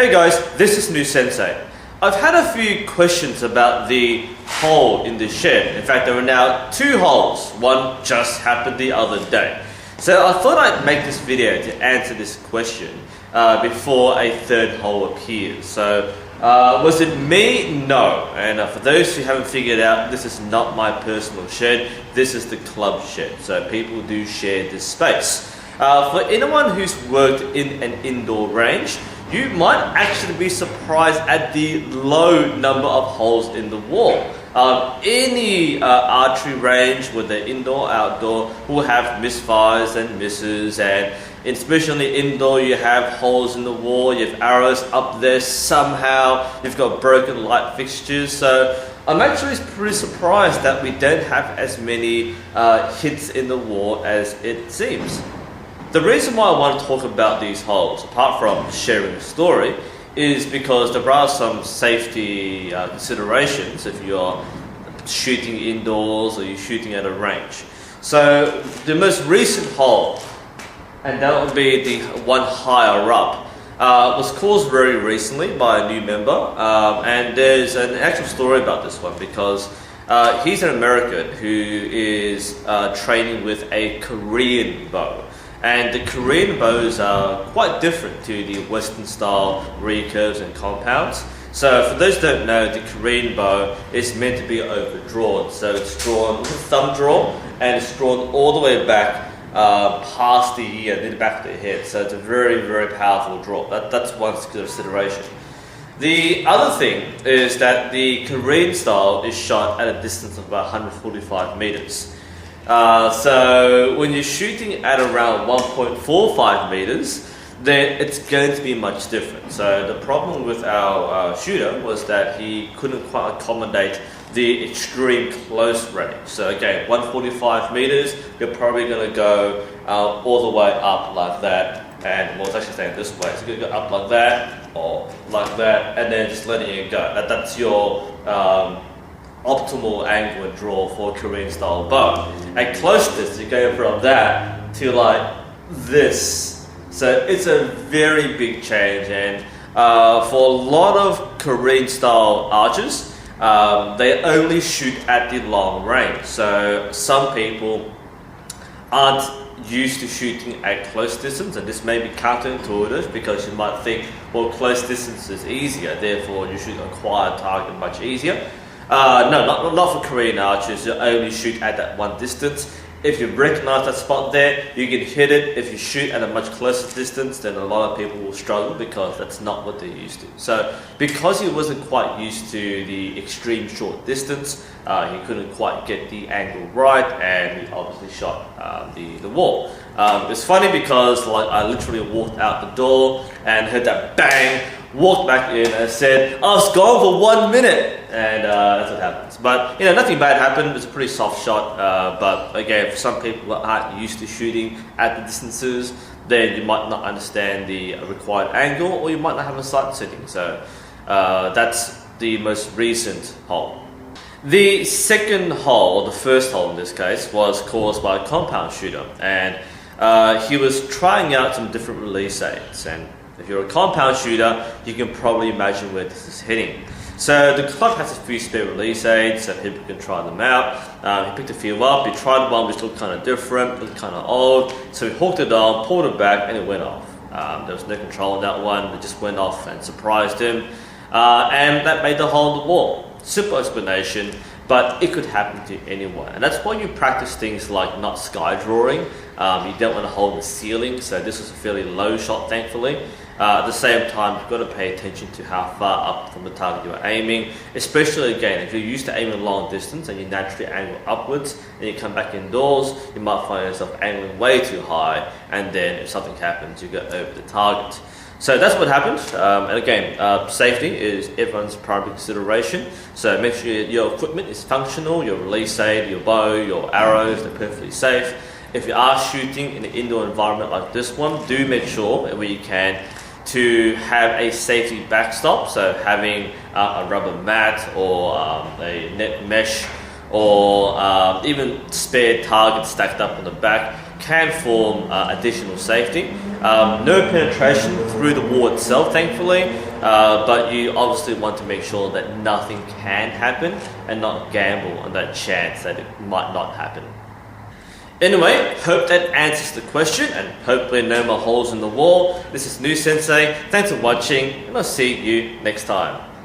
Hey guys, this is NUSensei. I've had a few questions about the hole in the shed. In fact, there are now 2 holes. One just happened the other day. So I thought I'd make this video to answer this question before a 3rd hole appears. So was it me? No. And for those who haven't figured out, this is not my personal shed. This is the club shed. So people do share this space. For anyone who's worked in an indoor range, you might actually be surprised at the low number of holes in the wall. Any archery range, whether indoor or outdoor, will have misfires and misses, and especially indoor you have holes in the wall, you have arrows up there somehow, you've got broken light fixtures. So I'm actually pretty surprised that we don't have as many hits in the wall as it seems. The reason why I want to talk about these holes, apart from sharing a story, is because there are some safety considerations if you're shooting indoors or you're shooting at a range. So the most recent hole, and that would be the one higher up, was caused very recently by a new member, and there's an actual story about this one because he's an American who is training with a Korean bow. And the Korean bows are quite different to the Western style recurves and compounds. So for those who don't know, the Korean bow is meant to be overdrawn. So it's drawn with a thumb draw and it's drawn all the way back past the ear, near the back of the head. So it's a very, very powerful draw. That's one consideration. The other thing is that the Korean style is shot at a distance of about 145 meters. So when you're shooting at around 1.45 meters, then it's going to be much different. So the problem with our shooter was that he couldn't quite accommodate the extreme close range. So again, 145 meters, you're probably going to go all the way up like that, and well, it's actually saying this way. So you're going to go up like that, or like that, and then just letting it go. That's your optimal angle and draw for a Korean style bow. At close distance, you go from that to like this. So it's a very big change, and for a lot of Korean style archers, they only shoot at the long range. So some people aren't used to shooting at close distance, and this may be counterintuitive because you might think, well, close distance is easier, therefore you should acquire a target much easier. No, not for Korean archers. You only shoot at that one distance. If you recognize that spot there, you can hit it. If you shoot at a much closer distance, then a lot of people will struggle because that's not what they're used to. So because he wasn't quite used to the extreme short distance, he couldn't quite get the angle right, and he obviously shot the wall. It's funny because like I literally walked out the door and heard that bang, walked back in and said, I was gone for 1 minute, and that's what happens. But you know, nothing bad happened. It's a pretty soft shot, but again, for some people who aren't used to shooting at the distances, then you might not understand the required angle, or you might not have a sight setting. So that's the most recent hole. The second hole, the first hole in this case, was caused by a compound shooter, and he was trying out some different release aids. And if you're a compound shooter, you can probably imagine where this is heading. So the club has a few spare release aids, so people can try them out. He picked a few up, he tried one which looked kind of different, looked kind of old, so he hooked it on, pulled it back, and it went off. There was no control on that one, it just went off and surprised him. And that made the hole in the wall. Simple explanation, but it could happen to anyone. And that's why you practice things like not sky drawing. You don't want to hold the ceiling, so this was a fairly low shot, thankfully. At the same time, you've got to pay attention to how far up from the target you are aiming, especially again, if you're used to aiming long distance and you naturally angle upwards, and you come back indoors, you might find yourself angling way too high, and then if something happens, you go over the target. So that's what happened, and again, safety is everyone's primary consideration, so make sure your equipment is functional, your release aid, your bow, your arrows, they're perfectly safe. If you are shooting in an indoor environment like this one, do make sure where you can to have a safety backstop, so having a rubber mat or a net mesh or even spare targets stacked up on the back can form additional safety. No penetration through the wall itself, thankfully, but you obviously want to make sure that nothing can happen and not gamble on that chance that it might not happen. Anyway, hope that answers the question and hopefully no more holes in the wall. This is NUSensei. Thanks for watching and I'll see you next time.